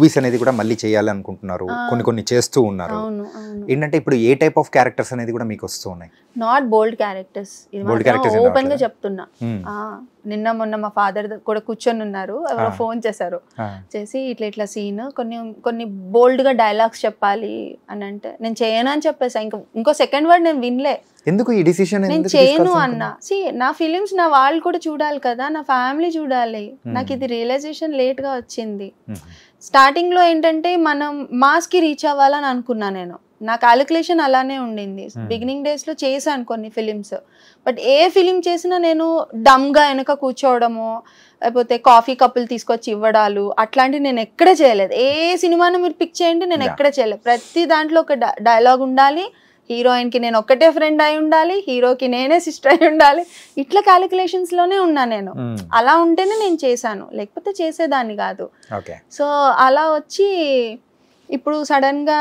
Movies అనేది కూడా మళ్ళీ చేయాలి అనుకుంటున్నారు, కొన్ని చేస్తూ ఉన్నారు. ఏంటంటే ఇప్పుడు ఏ టైప్ ఆఫ్ క్యారెక్టర్స్ అనేది కూడా మీకు వస్తూ ఉన్నాయి? నాట్ బోల్డ్ క్యారెక్టర్స్, ఓపెన్ గా చెప్తున్నా. నిన్న మొన్న మా ఫాదర్ కూడా కూర్చొని ఉన్నారు, ఎవరో ఫోన్ చేశారు, చేసి ఇట్లా సీన్ కొన్ని బోల్డ్ గా డైలాగ్స్ చెప్పాలి అని అంటే నేను చేయను అని చెప్పేసా. ఇంకో సెకండ్ వర్డ్ నేను వినలే. ఎందుకు ఈ డిసిషన్? నేను చేయను అన్నా. నా ఫిలిమ్స్ నా వాళ్ళు కూడా చూడాలి కదా, నా ఫ్యామిలీ చూడాలి. నాకు ఇది రియలైజేషన్ లేట్ గా వచ్చింది. స్టార్టింగ్ లో ఏంటంటే మనం మాస్ కి రీచ్ అవ్వాలని అనుకున్నా నేను. నా క్యాలిక్యులేషన్ అలానే ఉండింది. బిగినింగ్ డేస్ లో చేశాను కొన్ని ఫిలిమ్స్, బట్ ఏ ఫిలిం చేసినా నేను డమ్ గా వెనక కూర్చోవడము, లేకపోతే కాఫీ కప్పులు తీసుకొచ్చి ఇవ్వడాలు అట్లాంటివి నేను ఎక్కడ చేయలేదు. ఏ సినిమాను మీరు పిక్ చేయండి, నేను ఎక్కడ చేయలేదు. ప్రతి దాంట్లో ఒక డైలాగ్ ఉండాలి, హీరోయిన్ కి నేను ఒక్కటే ఫ్రెండ్ అయి ఉండాలి, హీరోకి నేనే సిస్టర్ అయి ఉండాలి. ఇట్లా క్యాలిక్యులేషన్స్ లోనే ఉన్నా నేను. అలా ఉంటేనే నేను చేశాను, లేకపోతే చేసేదాన్ని కాదు. సో అలా వచ్చి ఇప్పుడు సడన్ గా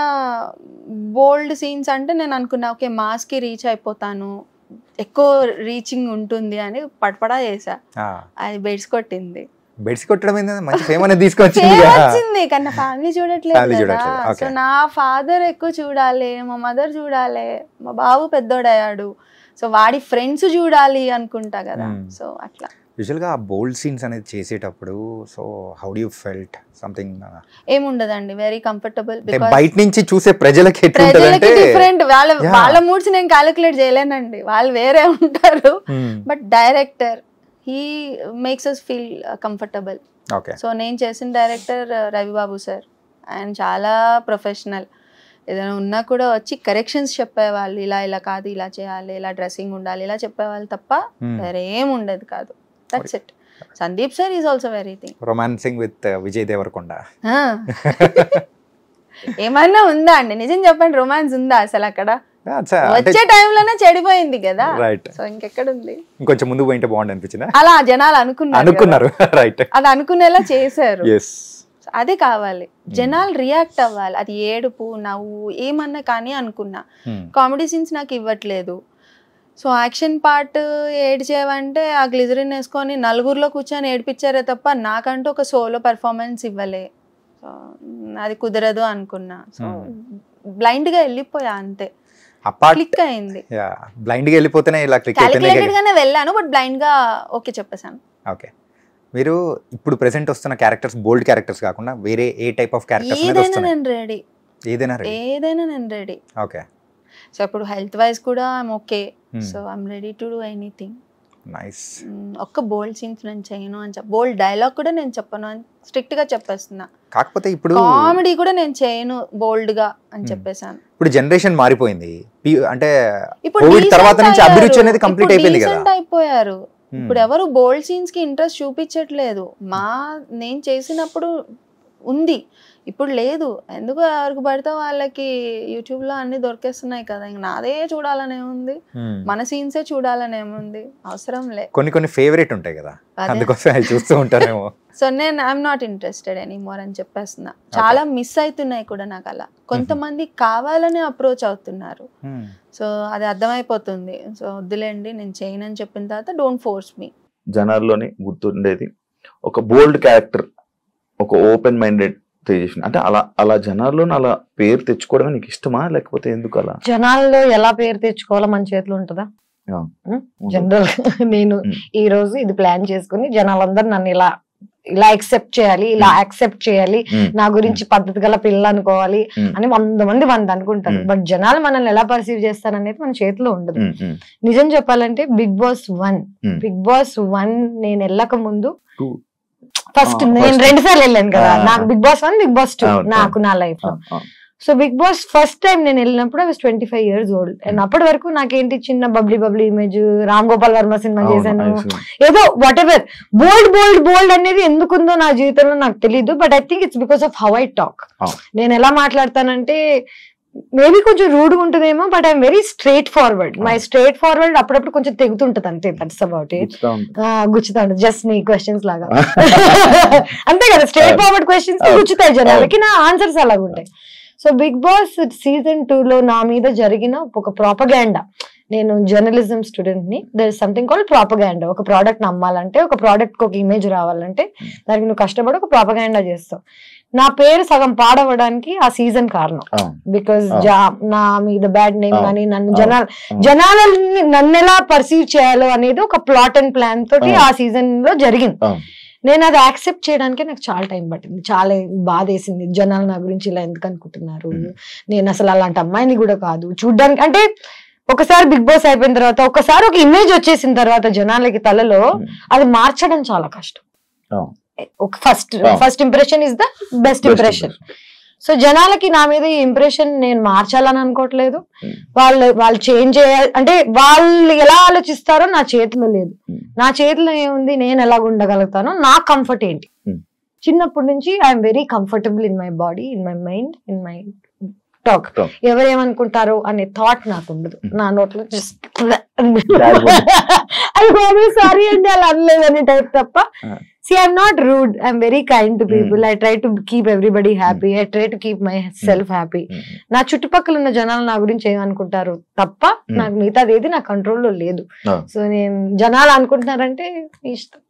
బోల్డ్ సీన్స్ అంటే నేను అనుకున్నా ఓకే మాస్ కి రీచ్ అయిపోతాను, ఎక్కువ రీచింగ్ ఉంటుంది అని పడపడా చేసా. అది బెడ్స్ కొట్టింది. బెడ్స్ కొట్టడం మంచి ఫేమ్ అనేది తీసుకొచ్చింది కానీ ఫ్యామిలీ చూడట్లేదు కదా. సో నా ఫాదర్ ఎక్కువ చూడాలి, మా మదర్ చూడాలి, మా బాబు పెద్దోడయ్యాడు, సో వాడి ఫ్రెండ్స్ చూడాలి అనుకుంటా కదా. సో అట్లా యూజువల్గా ఆ బోల్డ్ సీన్స్ అనేది చేసేటప్పుడు so how do you felt something? ఏముండదండి, వెరీ కంఫర్టబుల్. బయట నుంచి చూసే ప్రజలకి డిఫరెంట్, వాళ్ళ మూడ్స్ నేను క్యాలిక్యులేట్ చేయలేనండి, వాళ్ళు వేరే ఉంటారు. But director he makes us feel comfortable. So నేను చేసిన డైరెక్టర్ రవిబాబు సార్, ఆయన చాలా ప్రొఫెషనల్. ఏదైనా ఉన్నా కూడా వచ్చి కరెక్షన్స్ చెప్పేవాళ్ళు, ఇలా కాదు, ఇలా చేయాలి, ఇలా డ్రెస్సింగ్ ఉండాలి, ఇలా చెప్పేవాళ్ళు తప్ప వేరే ఏం ఉండదు కాదు. That's it. Sandeep sir is also very thing. Romancing with Vijay Devarakonda ఏమన్నా ఉందా అండి? నిజం చెప్పండి, రొమాన్స్ ఉందా అసలు అక్కడ? వచ్చే టైంలోనే చెడిపోయింది కదా. సో ఇంకెక్కడుంది? ఇంకొంచెం ముందు పోయింటే బాగుంది అనిపించింది. అలా జనాలు అనుకున్నారు, అది అనుకునేలా చేశారు. అదే కావాలి, జనాలు రియాక్ట్ అవ్వాలి. అది ఏడుపు, నవ్వు ఏమన్నా కానీ అనుకున్నా. కామెడీ సీన్స్ నాకు ఇవ్వట్లేదు. సో యాక్షన్ పార్ట్ ఏడ్చేవంటే ఆ గ్లిజరిన్ వేసుకొని నలుగురిలో కూర్చొని ఏడిపించారే తప్ప నాకంటూ ఒక సోలో పెర్ఫార్మెన్స్ ఇవ్వలే. సో అది కుదరదు అనుకున్నా. సో బ్లైండ్ గా వెళ్ళిపోయా అంతే. క్లిక్ అయింది. బ్లైండ్ గా వెళ్ళిపోతేనే ఇలా క్లిక్ క్యాలిక్యులేటెడ్ గానే వెళ్ళాను, బట్ బ్లైండ్ గా ఓకే చెప్పేసాను. ఓకే, మీరు ఇప్పుడు ప్రెసెంట్ వస్తున్న క్యారెక్టర్స్ బోల్డ్ క్యారెక్టర్స్ కాకుండా వేరే ఏ టైప్ ఆఫ్ క్యారెక్టర్స్ మీద వస్తున్నాయి? నేను రెడీ, ఏదైనా నేను రెడీ. ఓకే, సో ఇప్పుడు హెల్త్ వైజ్ కూడా I'm okay. So I'm ready to do anything. Nice. ఒక్క బోల్డ్ సీన్స్ నేను చేయను అని బోల్డ్ డైలాగ్ కూడా నేను చెప్పను అని స్ట్రిక్ట్ గా చెప్పేస్తున్నా. కాకపోతే ఇప్పుడు కామెడీ కూడా నేను చేయను బోల్డ్ గా అని చెప్పేసాను. ఇప్పుడు జనరేషన్ మారిపోయింది, అంటే కోవిడ్ తర్వాత నుంచి అభిరుచి అనేది కంప్లీట్ అయిపోయింది కదా, అయిపోయారు. ఇప్పుడు ఎవరు బోల్డ్ సీన్స్ కి ఇంట్రెస్ట్ చూపించట్లేదు. నేను చేసినప్పుడు ఉంది, ఇప్పుడు లేదు. ఎందుకు ఎవరికి పడితే వాళ్ళకి యూట్యూబ్ లో అన్ని దొరికేస్తున్నాయి కదా, ఇంక నాదే చూడాలనే ఉంది, మన సీన్సే చూడాలనే ఉంది, అవసరం లే. కొన్ని ఫేవరెట్ ఉంటాయి కదా, అందుకోసం అవి చూస్తూ ఉంటారేమో. సో నేను ఐఎమ్ నాట్ ఇంట్రెస్టెడ్ ఎనీమోర్ అని చెప్పేస్తున్నా. చాలా మిస్ అవుతున్నాయి కూడా నాకు. అలా కొంతమంది కావాలని అప్రోచ్ అవుతున్నారు, సో అది అర్థమైపోతుంది. సో వద్దులేండి, నేను చేయను అని చెప్పిన తర్వాత డోంట్ ఫోర్స్ మీ. జనాల్లోని గుర్తుండేది ఒక బోల్డ్ క్యారెక్టర్, ఒక ఓపెన్ మైండెడ్ అంటే అలా జనాల్లో అలా పేరు తెచ్చుకోవడమే నీకు ఇష్టమా, లేకపోతే ఎందుకు అలా? జనాల్లో ఎలా పేరు తెచ్చుకోవాలో మన చేతిలో ఉంటుందా? జనరల్ నేను ఈ రోజు ఇది ప్లాన్ చేసుకుని జనాలందరూ నన్ను ఇలా యాక్సెప్ట్ చేయాలి, ఇలా యాక్సెప్ట్ చేయాలి, నా గురించి పద్ధతి గల పిల్ల అనుకోవాలి అని 100 మంది అనుకుంటారు. బట్ జనాలు మనల్ని ఎలా పర్సీవ్ చేస్తారనేది మన చేతిలో ఉండదు. నిజం చెప్పాలంటే బిగ్ బాస్ 1 నేను వెళ్ళక ముందు ఫస్ట్ నేను 2 సార్లు వెళ్ళాను కదా. నాకు బిగ్ బాస్ 1, బిగ్ బాస్ 2 నాకు నా లైఫ్ లో. So Bigg Boss first time నేను వెళ్ళినప్పుడు I was 25 years old. And అప్పటి వరకు నాకేంటి చిన్న bubbly image, Ram Gopal Varma cinema చేశాను, ఏదో వాట్ ఎవర్. బోల్డ్ అనేది ఎందుకుందో నా జీవితంలో నాకు తెలీదు. But I think it's because of how I talk. నేను ఎలా మాట్లాడతానంటే మేబీ కొంచెం రూడ్గా ఉంటుందేమో, but I'm very straight forward. My straight forward అప్పుడప్పుడు కొంచెం తెగుతుంటది అంతే, దట్స్ అబౌట్ ఇట్. గుచ్చుతా ఉంటుంది జస్ట్ నీ క్వశ్చన్స్ లాగా అంతే కదా, స్ట్రైట్ ఫార్వర్డ్ క్వశ్చన్స్ గుచ్చుతాయి జనాలకి, నా ఆన్సర్స్ అలాగ ఉంటాయి. సో బిగ్ బాస్ సీజన్ 2 నా మీద జరిగిన ఒక ప్రాపగాండా. నేను జర్నలిజం స్టూడెంట్ ని. There is something called propaganda. ఒక ప్రోడక్ట్ నమ్మాలంటే, ఒక ప్రోడక్ట్ ఒక ఇమేజ్ రావాలంటే దానికి నువ్వు కష్టపడి ఒక ప్రాపగాండా చేస్తావు. నా పేరు సగం పాడవడానికి ఆ సీజన్ కారణం. బికాస్ నా మీద బ్యాడ్ నేమ్ కానీ నన్ను జనాలని నన్ను ఎలా పర్సీవ్ చేయాలో అనేది ఒక ప్లాట్ అండ్ ప్లాన్ తోటి ఆ సీజన్ లో జరిగింది. నేను అది యాక్సెప్ట్ చేయడానికి నాకు చాలా టైం పట్టింది. చాలా బాధ వేసింది, జనాలు నా గురించి ఇలా ఎందుకు అనుకుంటున్నారు, నేను అసలు అలాంటి అమ్మాయిని కూడా కాదు చూడ్డానికి. అంటే ఒకసారి బిగ్ బాస్ అయిపోయిన తర్వాత ఒకసారి ఒక ఇమేజ్ వచ్చేసిన తర్వాత జనాలకి తలలో అది మార్చడం చాలా కష్టం. First impression is the best impression. So జనాలకి నా మీద ఈ ఇంప్రెషన్ నేను మార్చాలని అనుకోవట్లేదు. వాళ్ళు చేంజ్ చేయాలి అంటే వాళ్ళు ఎలా ఆలోచిస్తారో నా చేతిలో లేదు. నా చేతిలో ఏముంది, నేను ఎలా ఉండగలుగుతానో, నా కంఫర్ట్ ఏంటి. చిన్నప్పటి నుంచి I'm very comfortable in my body, in my mind, in my talk. ఎవరేమనుకుంటారో అనే థాట్ నాకు ఉండదు. నా నోట్లో సారీ అండి అలా అనలేదని టైప్ తప్ప. See, I'm not rude. I'm very kind to people. I try to keep everybody happy. I try to keep myself happy. నా చుట్టుపక్కల ఉన్న జనాలు నా గురించి ఏమనుకుంటారు తప్ప నాకు మిగతాది ఏది నా కంట్రోల్లో లేదు. సో నేను జనాలు అనుకుంటున్నారంటే ఇష్టం.